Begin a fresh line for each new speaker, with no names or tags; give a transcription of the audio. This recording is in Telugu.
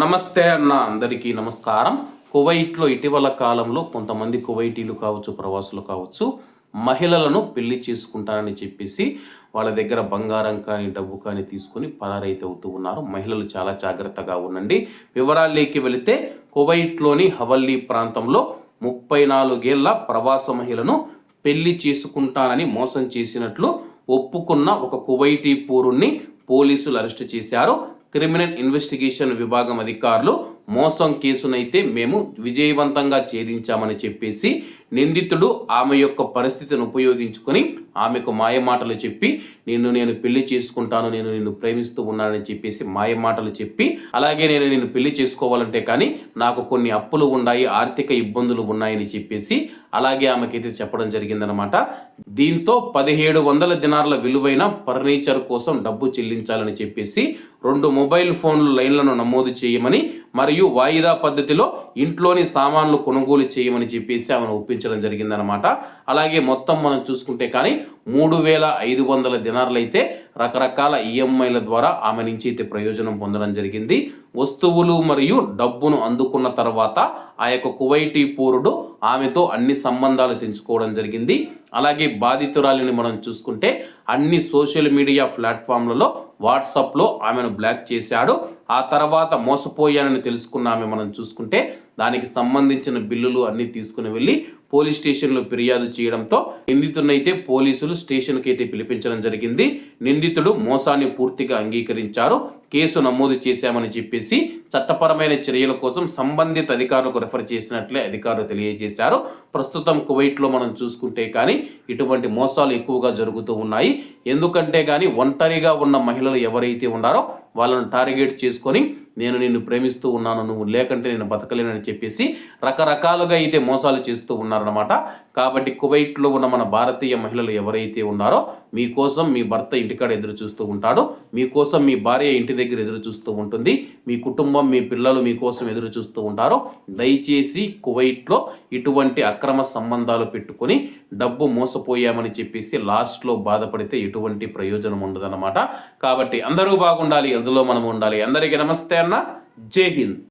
నమస్తే అన్న, అందరికీ నమస్కారం. కువైట్లో ఇటీవల కాలంలో కొంతమంది కువైటీలు కావచ్చు, ప్రవాసులు కావచ్చు, మహిళలను పెళ్లి చేసుకుంటానని చెప్పేసి వాళ్ళ దగ్గర బంగారం కానీ డబ్బు కానీ తీసుకుని పరారైతే అవుతూ ఉన్నారు. మహిళలు చాలా జాగ్రత్తగా ఉండండి. వివరాల్లోకి వెళితే కువైట్లోని హవల్లీ ప్రాంతంలో 34 ఏళ్ల ప్రవాస మహిళను పెళ్లి చేసుకుంటానని మోసం చేసినట్లు ఒప్పుకున్న ఒక కువైటీ పౌరుణ్ణి పోలీసులు అరెస్టు చేశారు. క్రిమినల్ ఇన్వెస్టిగేషన్ విభాగం అధికారులు మోసం కేసునైతే మేము విజయవంతంగా ఛేదించామని చెప్పేసి నిందితుడు ఆమె యొక్క పరిస్థితిని ఉపయోగించుకొని ఆమెకు మాయమాటలు చెప్పి నేను పెళ్లి చేసుకుంటాను, నేను నిన్ను ప్రేమిస్తూ ఉన్నానని చెప్పేసి మాయమాటలు చెప్పి, అలాగే నేను నిన్ను పెళ్లి చేసుకోవాలంటే కానీ నాకు కొన్ని అప్పులు ఉన్నాయి, ఆర్థిక ఇబ్బందులు ఉన్నాయని చెప్పేసి అలాగే ఆమెకైతే చెప్పడం జరిగిందనమాట. దీంతో 1700 దినార్ల విలువైన ఫర్నిచర్ కోసం డబ్బు చెల్లించాలని చెప్పేసి 2 మొబైల్ ఫోన్లు లైన్లను నమోదు చేయమని మరియు వాయిదా పద్ధతిలో ఇంట్లోని సామాన్లు కొనుగోలు చేయమని చెప్పేసి ఆమెను ఒప్పించడం జరిగిందనమాట. అలాగే మొత్తం మనం చూసుకుంటే కానీ 3500 దినార్లు అయితే రకరకాల ఈఎంఐల ద్వారా ఆమె నుంచి అయితే ప్రయోజనం పొందడం జరిగింది. వస్తువులు మరియు డబ్బును అందుకున్న తర్వాత ఆ యొక్క కువైటీ పౌరుడు ఆమెతో అన్ని సంబంధాలు తెంచుకోవడం జరిగింది. అలాగే బాధితురాలిని మనం చూసుకుంటే అన్ని సోషల్ మీడియా ప్లాట్ఫామ్లలో, వాట్సాప్లో ఆమెను బ్లాక్ చేశాడు. ఆ తర్వాత మోసపోయానని తెలుసుకున్న ఆమె మనం చూసుకుంటే దానికి సంబంధించిన బిల్లులు అన్నీ తీసుకుని వెళ్ళి పోలీస్ స్టేషన్లో ఫిర్యాదు చేయడంతో నిందితుడినైతే పోలీసులు స్టేషన్కి అయితే పిలిపించడం జరిగింది. నిందితుడు మోసాన్ని పూర్తిగా అంగీకరించారు. కేసు నమోదు చేశామని చెప్పేసి చట్టపరమైన చర్యల కోసం సంబంధిత అధికారులకు రెఫర్ చేసినట్లే అధికారులు తెలియజేశారు. ప్రస్తుతం కువైట్లో మనం చూసుకుంటే కానీ ఇటువంటి మోసాలు ఎక్కువగా జరుగుతూ ఉన్నాయి. ఎందుకంటే కానీ ఒంటరిగా ఉన్న మహిళలు ఎవరైతే ఉన్నారో వాళ్ళను టార్గెట్ చేసుకొని నేను నిన్ను ప్రేమిస్తూ ఉన్నాను, నువ్వు లేకంటే నేను బతకలేనని చెప్పేసి రకరకాలుగా అయితే మోసాలు చేస్తూ ఉన్నారన్నమాట. కాబట్టి కువైట్లో ఉన్న మన భారతీయ మహిళలు ఎవరైతే ఉన్నారో మీకోసం మీ భర్త ఇంటికాడ ఎదురు చూస్తూ ఉంటాడు, మీకోసం మీ భార్య ఇంటి దగ్గర ఎదురు చూస్తూ ఉంటుంది, మీ కుటుంబం మీ పిల్లలు మీకోసం ఎదురు చూస్తూ ఉంటారు. దయచేసి కువైట్లో ఇటువంటి అక్రమ సంబంధాలు పెట్టుకొని డబ్బు మోసపోయామని చెప్పేసి లాస్ట్లో బాధపడితే ఎటువంటి ప్రయోజనం ఉండదన్నమాట. కాబట్టి అందరూ బాగుండాలి, అందులో మనం ఉండాలి. అందరికీ నమస్తే అన్న, జై హింద్.